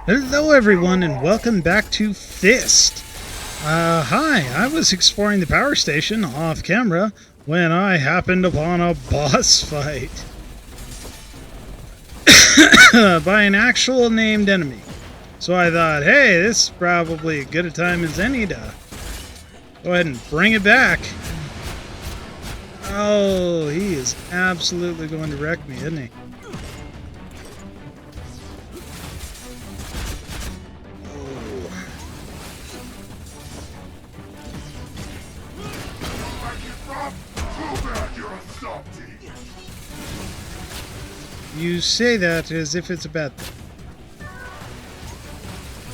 Hello everyone and welcome back to F.I.S.T. Hi, I was exploring the power station off camera when I happened upon a boss fight by an actual named enemy. So I thought, hey, this is probably as good a time as any to go ahead and bring it back. Oh, he is absolutely going to wreck me, isn't he? You say that as if it's a bad thing.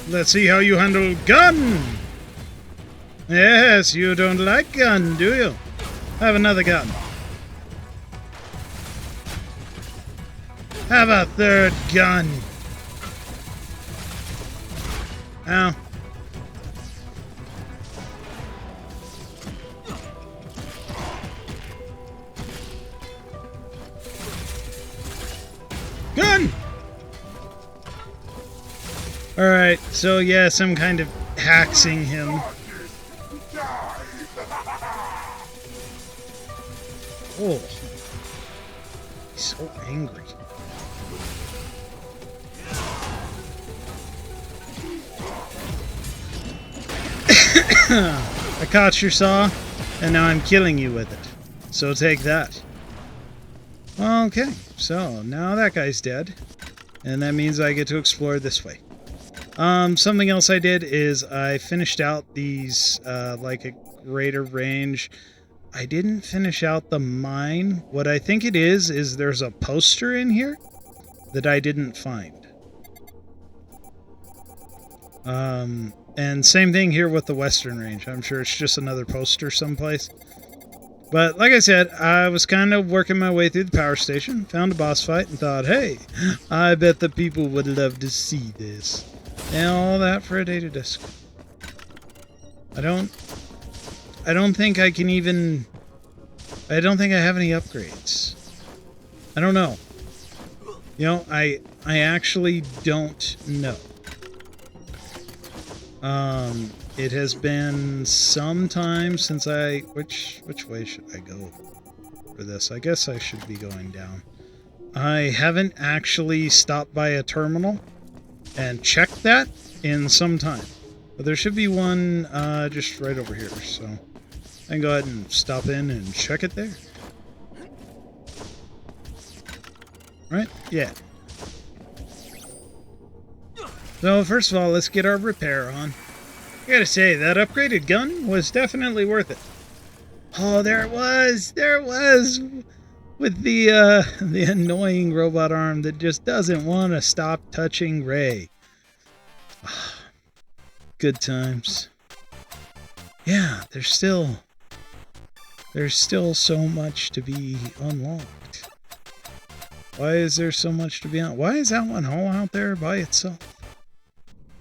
Let's see how you handle gun! Yes, you don't like gun, do you? Have another gun. Have a third gun. Ow. Gun! Alright, so yes, I'm kind of haxing him. Oh. He's so angry. I caught your saw, and now I'm killing you with it. So take that. Okay, so now that guy's dead, and that means I get to explore this way. Something else I did is I finished out these, like a greater range. I didn't finish out the mine. What I think it is there's a poster in here that I didn't find. And same thing here with the western range. I'm sure it's just another poster someplace. But like I said, I was kind of working my way through the power station, found a boss fight, and thought, hey, I bet the people would love to see this. And all that for a data disk. I don't think I can even... I don't think I have any upgrades. I don't know. You know, I actually don't know. It has been some time since I... Which way should I go for this? I guess I should be going down. I haven't actually stopped by a terminal and checked that in some time. But there should be one just right over here, so I can go ahead and stop in and check it there. Right? Yeah. So first of all, let's get our repair on. I gotta say, that upgraded gun was definitely worth it. Oh, there it was! There it was! With the annoying robot arm that just doesn't want to stop touching Ray. Good times. Yeah, there's still so much to be unlocked. Why is there so much to be on? Why is that one all out there by itself?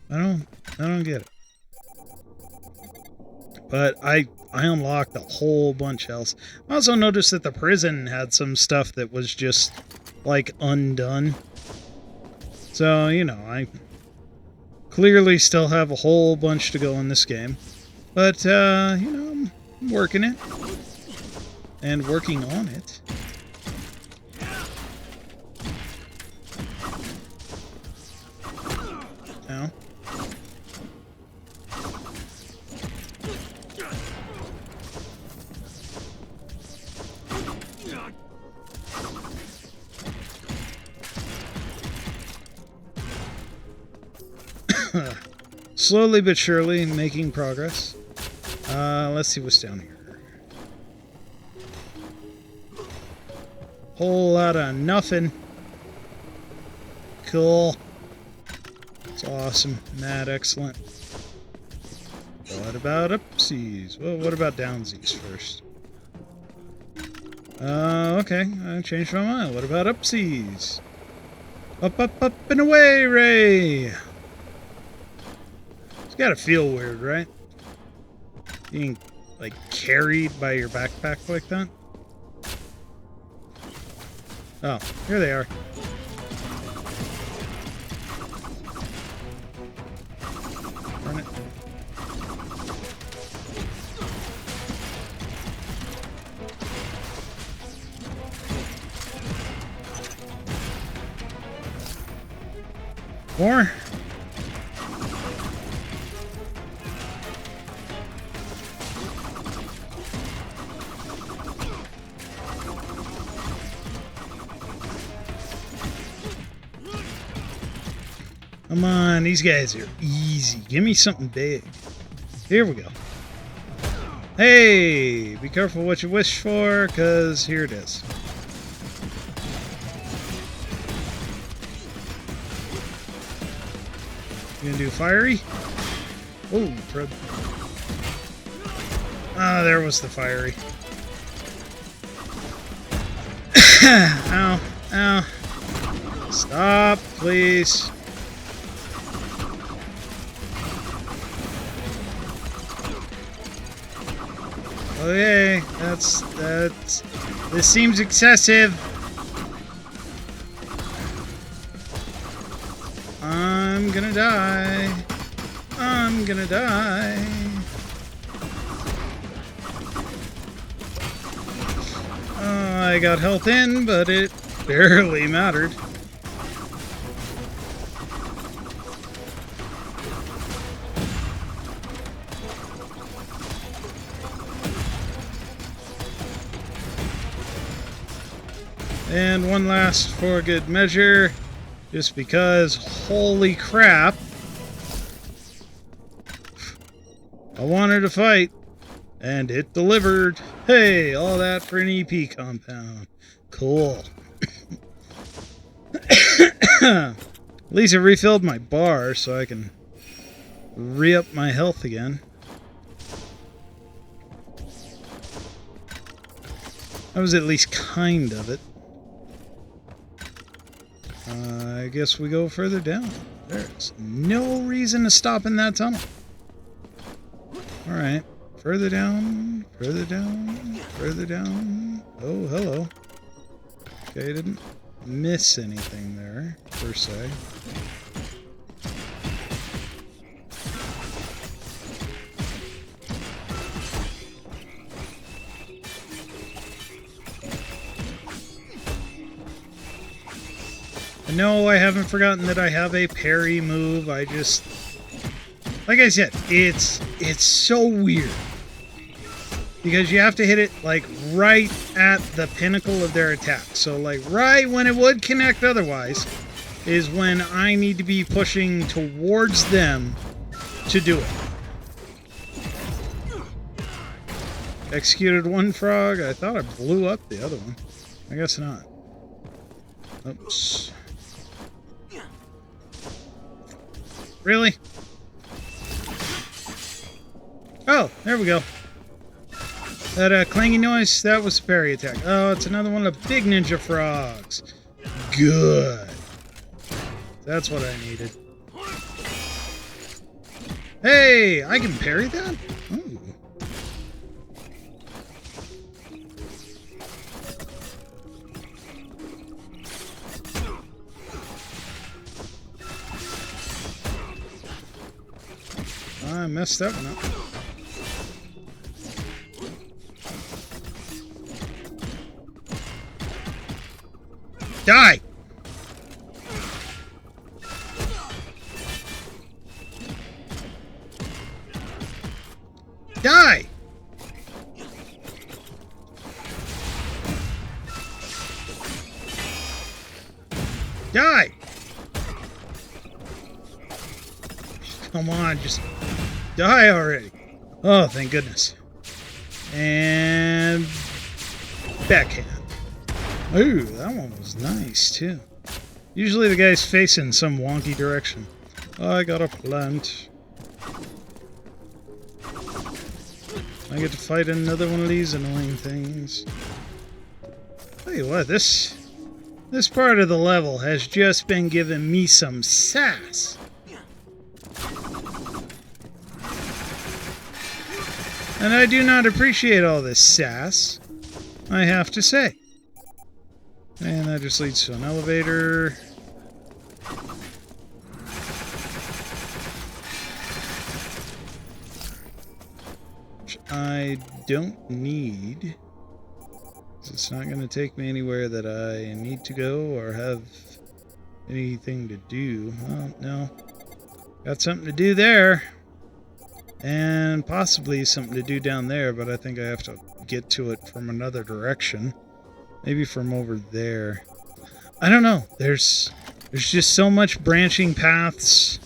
I don't get it. But I unlocked a whole bunch else. I also noticed that the prison had some stuff that was just, like, undone. So, you know, I clearly still have a whole bunch to go in this game. But, you know, I'm working it. And working on it. Now. Slowly but surely making progress. Let's see what's down here. Whole lot of nothing. Cool. It's awesome. Mad excellent. What about upsies? Well, what about downsies first? Okay. I changed my mind. What about upsies? Up, up, up, and away, Ray! It's gotta feel weird, right? Being, like, carried by your backpack like that? Oh, here they are. More? Come on, these guys are easy. Give me something big. Here we go. Hey, be careful what you wish for, because here it is. You gonna do fiery? Oh, ah, there was the fiery. Ow, ow. Stop, please. Okay, that's... This seems excessive. I'm gonna die. I'm gonna die. I got health in, but it barely mattered. And one last for good measure, just because, holy crap, I wanted to fight, and it delivered. Hey, all that for an EP compound. Cool. At least it refilled my bar, so I can re-up my health again. That was at least kind of it. I guess we go further down. There's no reason to stop in that tunnel. Alright. Further down, further down, further down. Oh, hello. Okay, I didn't miss anything there, per se. No, I haven't forgotten that I have a parry move. I just... Like I said, it's so weird. Because you have to hit it, like, right at the pinnacle of their attack. So, like, right when it would connect otherwise is when I need to be pushing towards them to do it. Executed one frog. I thought I blew up the other one. I guess not. Oops. Really? Oh, there we go. That clangy noise, that was a parry attack. Oh, it's another one of the big ninja frogs. Good. That's what I needed. Hey, I can parry that? Ooh. I messed that one up. Die! Die! Die! Come on, just die already. Oh, thank goodness. And backhand. Ooh, that one was nice, too. Usually the guy's facing some wonky direction. Oh, I got a plant. I get to fight another one of these annoying things. Tell you what, this part of the level has just been giving me some sass. And I do not appreciate all this sass, I have to say. And that just leads to an elevator. Which I don't need. It's not going to take me anywhere that I need to go or have anything to do. Well, no. Got something to do there. And possibly something to do down there, but I think I have to get to it from another direction. Maybe from over there. I don't know. There's just so much branching paths.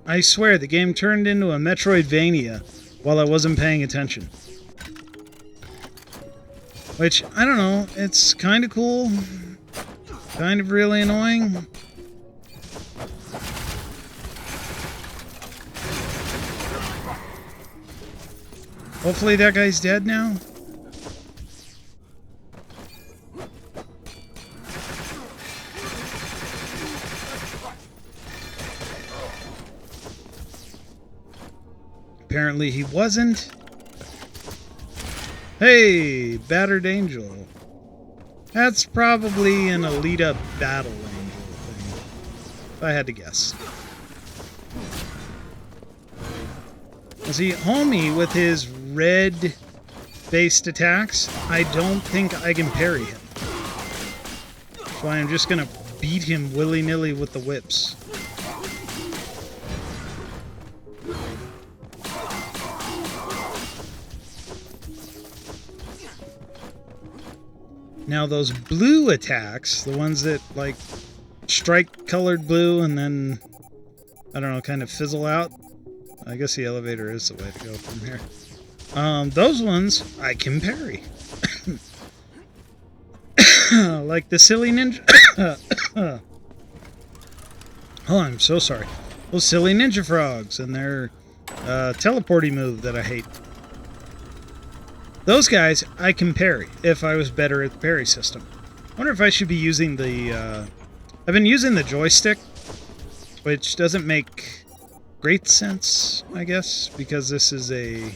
I swear, the game turned into a Metroidvania while I wasn't paying attention. Which, I don't know, it's kind of cool. Kind of really annoying. Hopefully that guy's dead now. Apparently he wasn't. Hey, battered angel. That's probably an Alita battle angel thing, if I had to guess. See, homie with his red-based attacks, I don't think I can parry him. That's why I'm just gonna beat him willy-nilly with the whips. Now those blue attacks, the ones that like strike colored blue and then, I don't know, kind of fizzle out. I guess the elevator is the way to go from here. Those ones I can parry. Like the silly ninja. Oh, I'm so sorry. Those silly ninja frogs and their teleporting move that I hate. Those guys, I can parry if I was better at the parry system. I wonder if I should be using the... I've been using the joystick, which doesn't make great sense, I guess, because this is a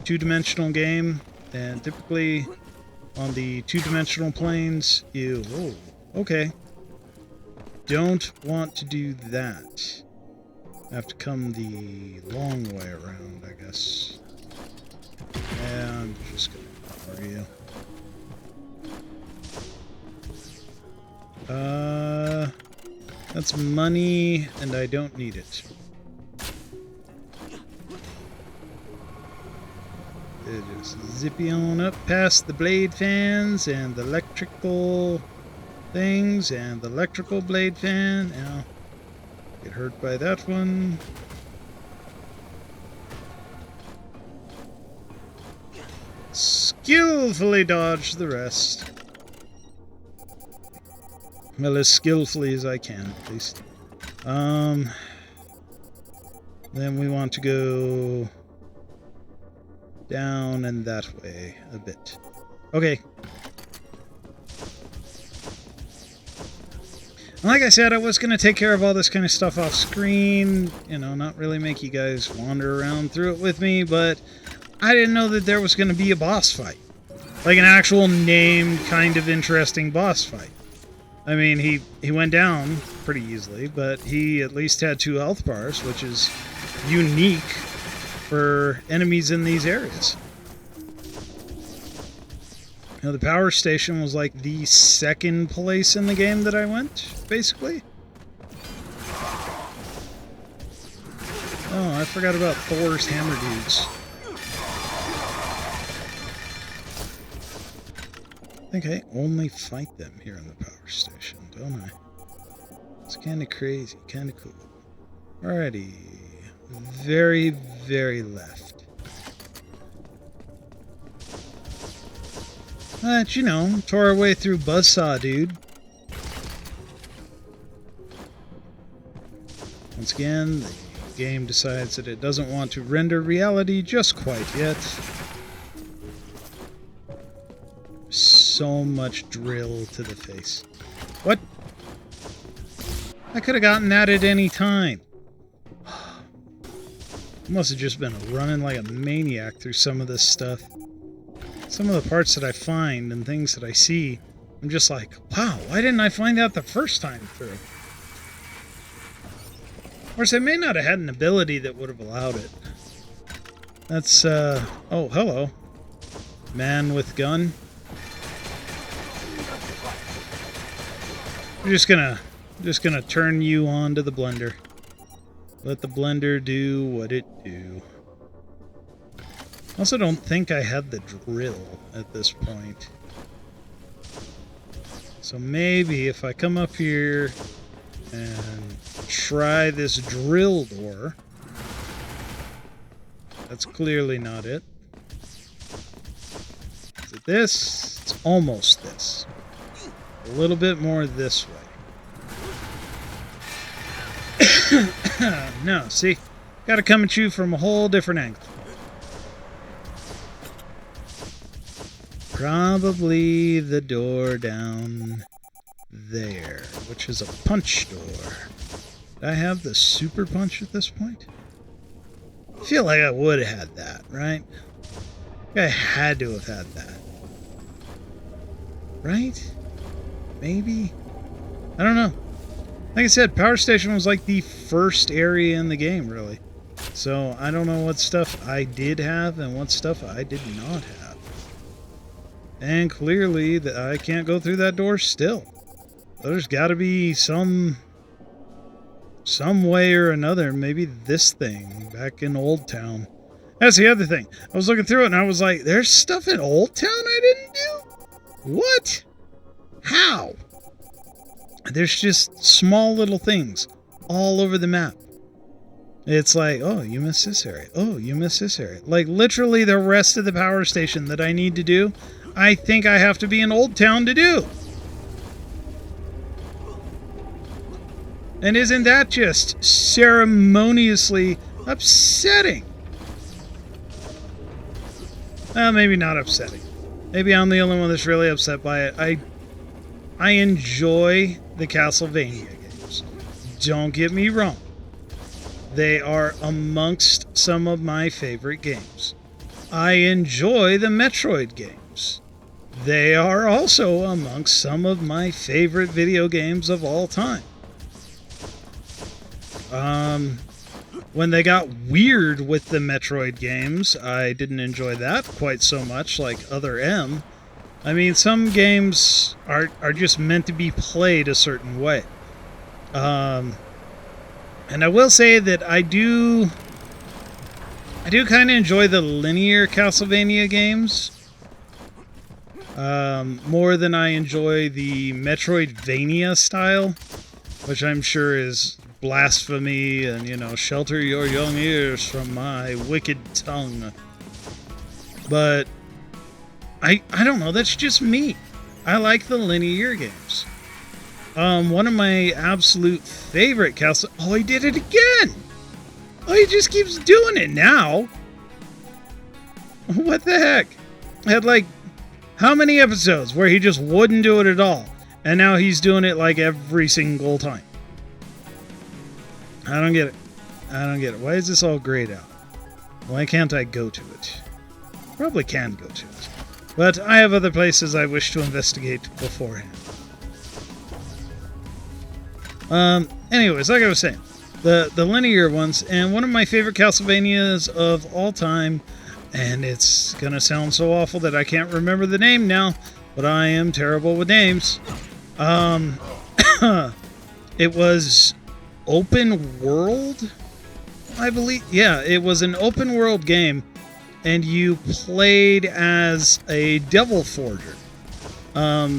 two-dimensional game, and typically on the two-dimensional planes, you... Oh, okay. Don't want to do that. I have to come the long way around, I guess. Yeah, I'm just gonna ignore you. That's money, and I don't need it. Just zippy on up past the blade fans and the electrical things and the electrical blade fan. Now, get hurt by that one. Skillfully dodge the rest. Well, as skillfully as I can, at least. Then we want to go down and that way a bit. Okay. Like I said, I was going to take care of all this kind of stuff off screen, you know, not really make you guys wander around through it with me, but I didn't know that there was going to be a boss fight. Like an actual named, kind of interesting boss fight. I mean, he went down pretty easily, but he at least had 2 health bars, which is unique for enemies in these areas. You know, the power station was like the second place in the game that I went, basically. Oh, I forgot about Thor's hammer dudes. I think I only fight them here in the power station, don't I? It's kind of crazy, kind of cool. Alrighty. Very, very left. But, you know, tore our way through Buzzsaw, dude. Once again, the game decides that it doesn't want to render reality just quite yet. So much drill to the face. What? I could have gotten that at any time. I must have just been running like a maniac through some of this stuff. Some of the parts that I find and things that I see, I'm just like, wow, why didn't I find out the first time through? Of course, I may not have had an ability that would have allowed it. That's, oh, hello. Man with gun. We're just gonna turn you on to the blender. Let the blender do what it do. Also don't think I had the drill at this point. So maybe if I come up here and try this drill door. That's clearly not it. Is it this? It's almost this. A little bit more this way. No, see? Gotta come at you from a whole different angle. Probably the door down there, which is a punch door. Did I have the super punch at this point? I feel like I would have had that, right? I had to have had that. Right? Maybe? I don't know. Like I said, Power Station was like the first area in the game, really. So I don't know what stuff I did have and what stuff I did not have. And clearly that I can't go through that door still. There's got to be some way or another, maybe this thing back in Old Town. That's the other thing. I was looking through it and I was like, there's stuff in Old Town I didn't do? What? How? There's just small little things all over the map. It's like, oh, you missed this area. Oh, you missed this area. Like, literally the rest of the power station that I need to do, I think I have to be in Old Town to do. And isn't that just ceremoniously upsetting? Well, maybe not upsetting. Maybe I'm the only one that's really upset by it. I enjoy the Castlevania games. Don't get me wrong. They are amongst some of my favorite games. I enjoy the Metroid games. They are also amongst some of my favorite video games of all time. When they got weird with the Metroid games, I didn't enjoy that quite so much, like Other M. I mean, some games are just meant to be played a certain way. And I will say that I do kind of enjoy the linear Castlevania games more than I enjoy the Metroidvania style, which I'm sure is blasphemy and, you know, shelter your young ears from my wicked tongue. But I don't know, that's just me. I like the linear games. One of my absolute favorite oh, he did it again! Oh, he just keeps doing it now. What the heck? I had like, how many episodes where he just wouldn't do it at all? And now he's doing it like every single time. I don't get it. I don't get it. Why is this all grayed out? Why can't I go to it? Probably can go to it. But I have other places I wish to investigate beforehand. Anyways, like I was saying, the linear ones, and one of my favorite Castlevanias of all time, and it's gonna sound so awful that I can't remember the name now, but I am terrible with names. It was Open World, I believe. Yeah, it was an open world game, and you played as a devil forger.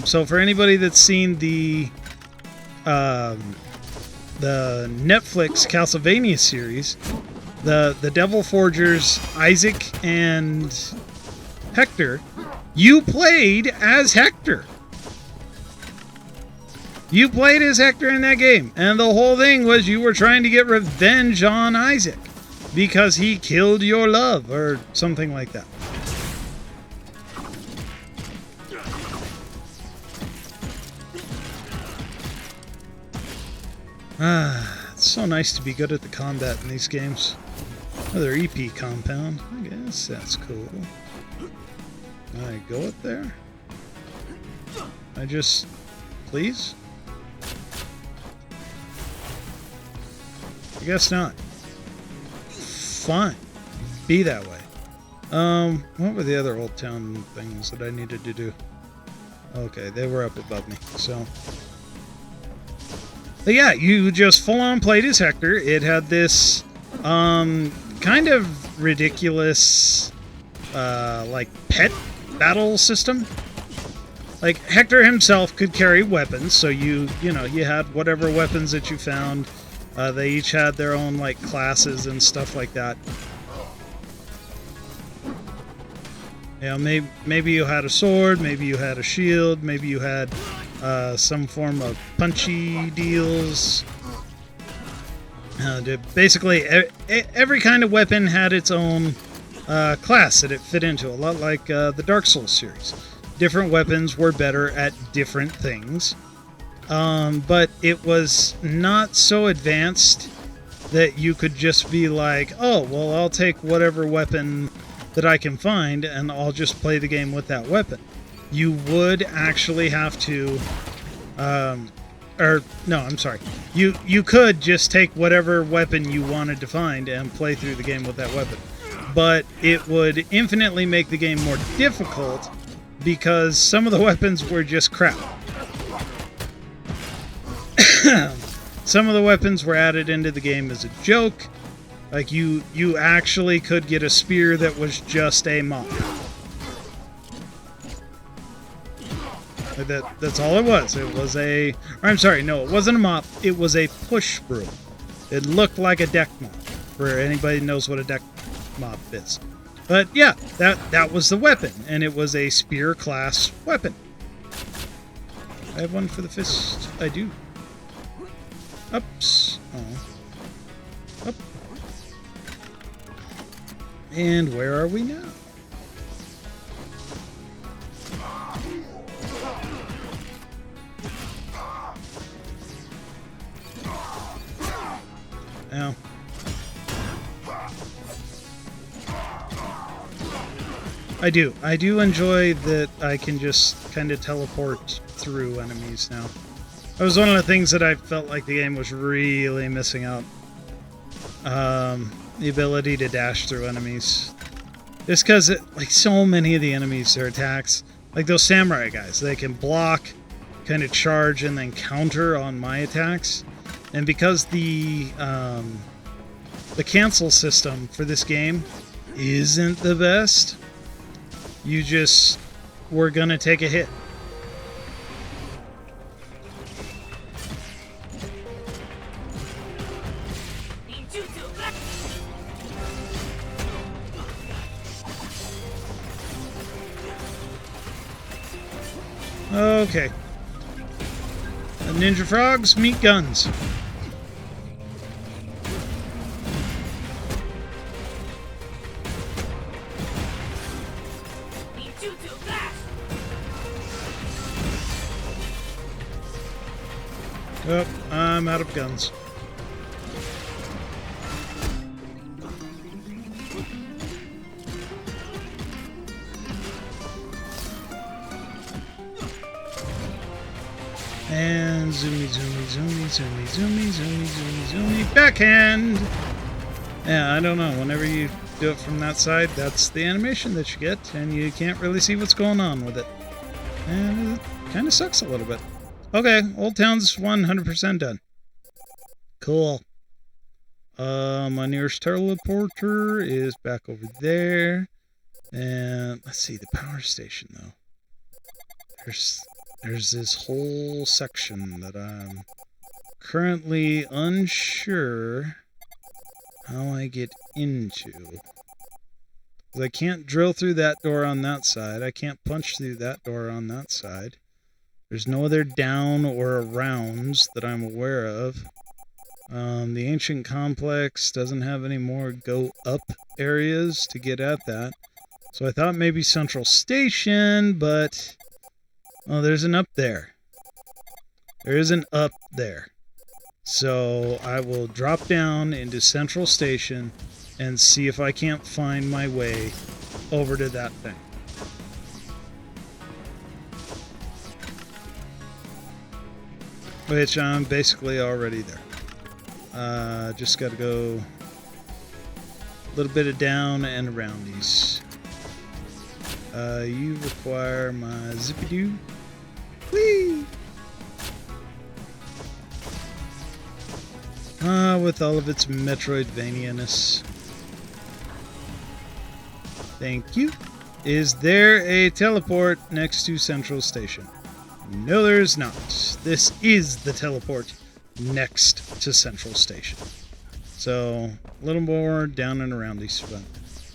So for anybody that's seen the Netflix Castlevania series, the devil forgers Isaac and Hector, you played as Hector. You played as Hector in that game, and the whole thing was you were trying to get revenge on Isaac because he killed your love, or something like that. It's so nice to be good at the combat in these games. Another EP compound. I guess that's cool. Can I go up there? Please? I guess not. Fine. Be that way. What were the other Old Town things that I needed to do? Okay, they were up above me, so But yeah, you just full on played as Hector. It had this kind of ridiculous like pet battle system. Like Hector himself could carry weapons, so you had whatever weapons that you found. They each had their own like classes and stuff like that. Yeah, maybe you had a sword, maybe you had a shield, maybe you had some form of punchy deals. Basically, every kind of weapon had its own class that it fit into, a lot like the Dark Souls series. Different weapons were better at different things, but it was not so advanced that you could just be like, oh, well, I'll take whatever weapon that I can find and I'll just play the game with that weapon. You would actually have to, you could just take whatever weapon you wanted to find and play through the game with that weapon. But it would infinitely make the game more difficult because some of the weapons were just crap. Some of the weapons were added into the game as a joke. Like you actually could get a spear that was just a mop. That's all it was. It was it wasn't a mop. It was a push broom. It looked like a deck mop, for anybody who knows what a deck mop is. But yeah, that was the weapon, and it was a spear class weapon. I have one for the fist. I do. Ups. Oh. Up. And where are we now? Now. I do enjoy that I can just kind of teleport through enemies now. That was one of the things that I felt like the game was really missing out. The ability to dash through enemies. Just because, like, so many of the enemies, their attacks, like those samurai guys, they can block, kind of charge, and then counter on my attacks. And because the cancel system for this game isn't the best, you just were gonna take a hit. Okay. The ninja frogs meet guns. Oh, I'm out of guns. And zoomy, backhand! Yeah, I don't know. Whenever you do it from that side, that's the animation that you get, and you can't really see what's going on with it. And it kind of sucks a little bit. Okay, Old Town's 100% done. Cool. My nearest teleporter is back over there. And let's see, the power station, though. There's this whole section that I'm currently unsure how I get into. 'Cause I can't drill through that door on that side. I can't punch through that door on that side. There's no other down or arounds that I'm aware of. The ancient complex doesn't have any more go up areas to get at that. So I thought maybe Central Station, but... oh, there's an up there. There is an up there. So I will drop down into Central Station and see if I can't find my way over to that thing. Which I'm basically already there. Just gotta go a little bit of down and aroundies. You require my zippy-doo. Whee! with all of its Metroidvania-ness. Thank you. Is there a teleport next to Central Station? No, there's not. This is the teleport next to Central Station. So, a little more down and around these spots.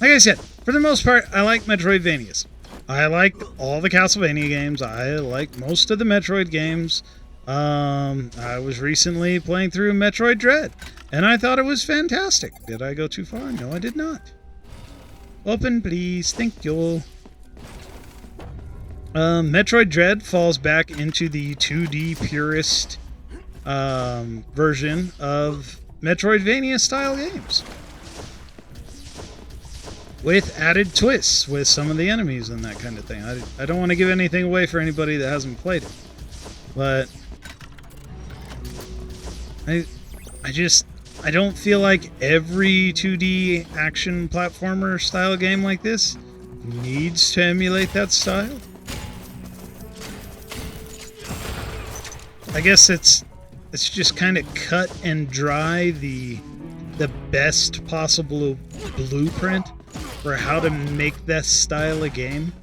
Like I said, for the most part, I like Metroidvanias. I like all the Castlevania games. I like most of the Metroid games. I was recently playing through Metroid Dread, and I thought it was fantastic. Did I go too far? No, I did not. Open, please. Thank you. Metroid Dread falls back into the 2D purist version of Metroidvania-style games, with added twists with some of the enemies and that kind of thing. I don't want to give anything away for anybody that hasn't played it, but I don't feel like every 2D action platformer style game like this needs to emulate that style. I guess it's just kind of cut and dry the best possible blueprint for how to make that style of game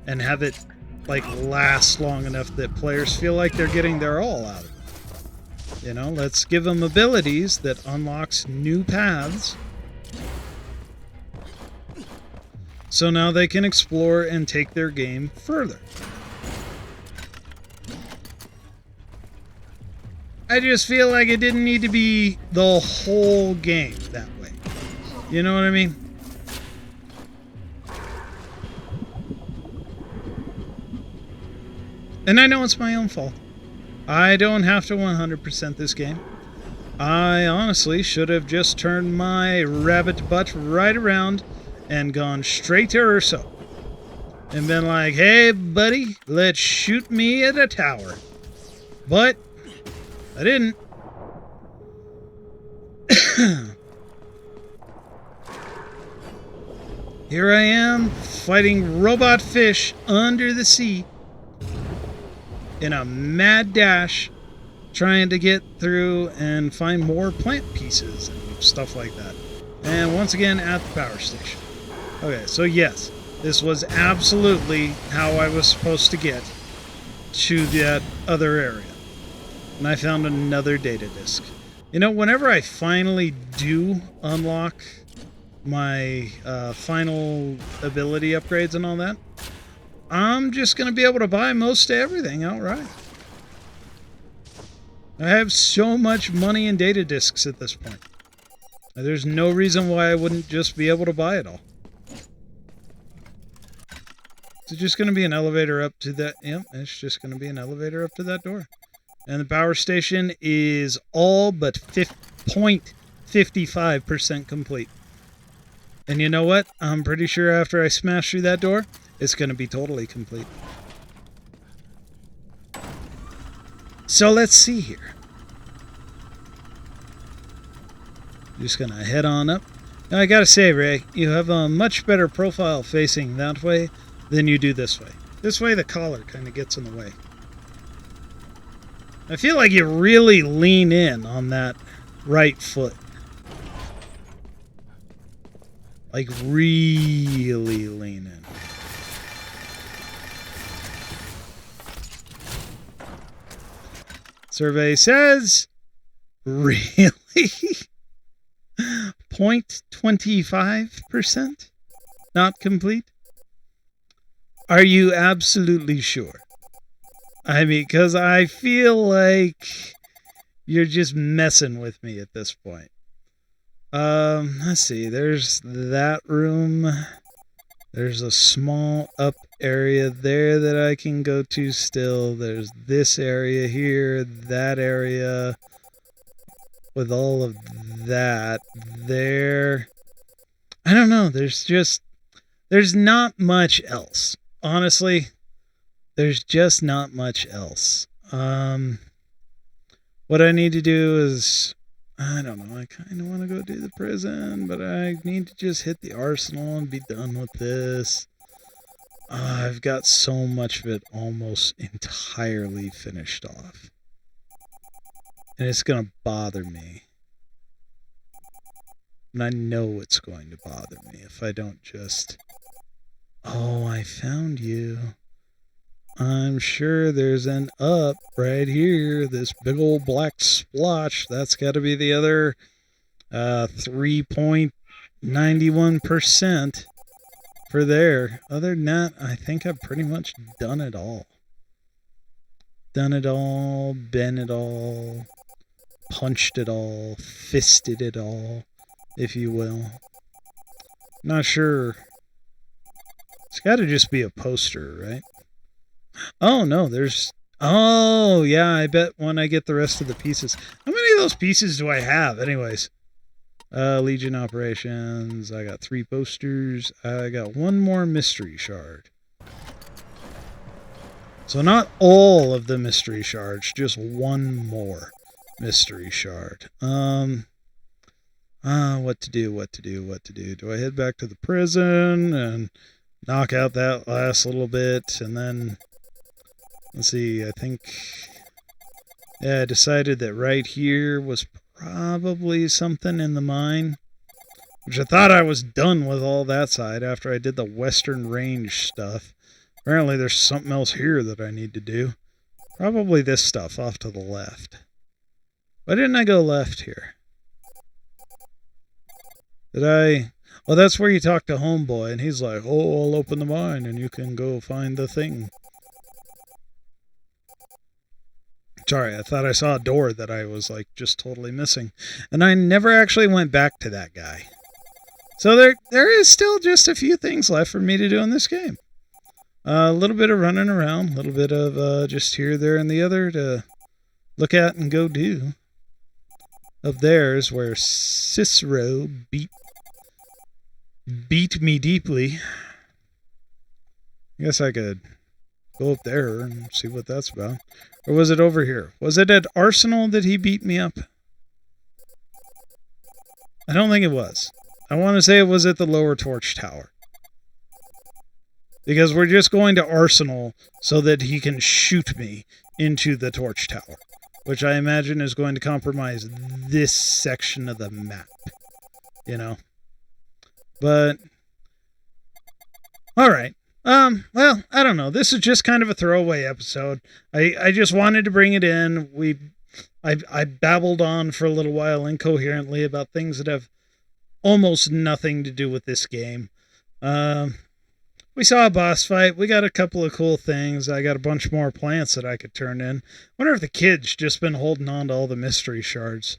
and have it like last long enough that players feel like they're getting their all out of it. You know, let's give them abilities that unlocks new paths, so now they can explore and take their game further. I just feel like it didn't need to be the whole game that way. You know what I mean? And I know it's my own fault. I don't have to 100% this game. I honestly should have just turned my rabbit butt right around and gone straight to Urso. And been like, hey buddy, let's shoot me at a tower. But I didn't. Here I am, fighting robot fish under the sea in a mad dash, trying to get through and find more plant pieces and stuff like that. And once again, at the power station. Okay, so yes, this was absolutely how I was supposed to get to that other area. And I found another data disk. You know, whenever I finally do unlock my final ability upgrades and all that, I'm just going to be able to buy most of everything outright. I have so much money in data disks at this point. There's no reason why I wouldn't just be able to buy it all. Is it just going to be an elevator up to that? Yep, it's just going to be an elevator up to that door. And the power station is all but 0.55% complete. And you know what? I'm pretty sure after I smash through that door, it's going to be totally complete. So let's see here. Just going to head on up. Now, I got to say, Ray, you have a much better profile facing that way than you do this way. This way, the collar kind of gets in the way. I feel like you really lean in on that right foot. Like, really lean in. Survey says, really? 0.25%? Not complete? Are you absolutely sure? I mean, because I feel like you're just messing with me at this point. Let's see. There's that room. There's a small up area there that I can go to still. There's this area here, that area with all of that there. I don't know. There's not much else. Honestly, there's just not much else. What I need to do is, I don't know, I kind of want to go do the prison, but I need to just hit the arsenal and be done with this. I've got so much of it almost entirely finished off. And it's going to bother me. And I know it's going to bother me if I don't just... Oh, I found you. I'm sure there's an up right here. This big old black splotch. That's got to be the other 3.91% for there. Other than that, I think I've pretty much done it all. Done it all, been it all, punched it all, fisted it all, if you will. Not sure. It's got to just be a poster, right? Oh, no, there's... Oh, yeah, I bet when I get the rest of the pieces. How many of those pieces do I have, anyways? Legion Operations. I got 3 posters. I got 1 more mystery shard. So not all of the mystery shards, just 1 more mystery shard. What to do? Do I head back to the prison and knock out that last little bit, and then... Let's see, I think... Yeah, I decided that right here was probably something in the mine. Which I thought I was done with all that side after I did the Western Range stuff. Apparently there's something else here that I need to do. Probably this stuff off to the left. Why didn't I go left here? Did I... Well, that's where you talk to Homeboy, and he's like, oh, I'll open the mine, and you can go find the thing. Sorry, I thought I saw a door that I was, like, just totally missing. And I never actually went back to that guy. So there is still just a few things left for me to do in this game. A little bit of running around, a little bit of just here, there, and the other to look at and go do. Up there's where Cicero beat me deeply. I guess I could go up there and see what that's about. Or was it over here? Was it at Arsenal that he beat me up? I don't think it was. I want to say it was at the lower torch tower. Because we're just going to Arsenal so that he can shoot me into the torch tower. Which I imagine is going to compromise this section of the map. You know? But... Alright. Well, I don't know. This is just kind of a throwaway episode. I just wanted to bring it in. I babbled on for a little while incoherently about things that have almost nothing to do with this game. We saw a boss fight. We got a couple of cool things. I got a bunch more plants that I could turn in. Wonder if the kid's just been holding on to all the mystery shards.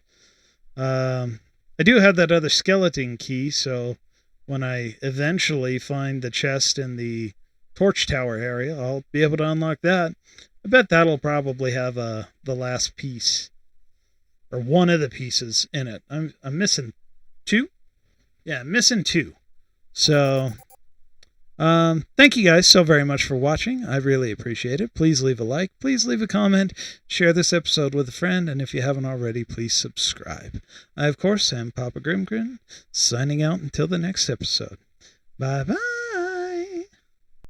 I do have that other skeleton key, so when I eventually find the chest in the torch tower area, I'll be able to unlock that. I bet that'll probably have the last piece, or one of the pieces in it. I'm missing 2? Yeah, I'm missing 2. So... thank you guys so very much for watching. I really appreciate it. Please leave a like. Please leave a comment. Share this episode with a friend. And if you haven't already, please subscribe. I, of course, am Papa GrimmGrin, signing out until the next episode. Bye-bye.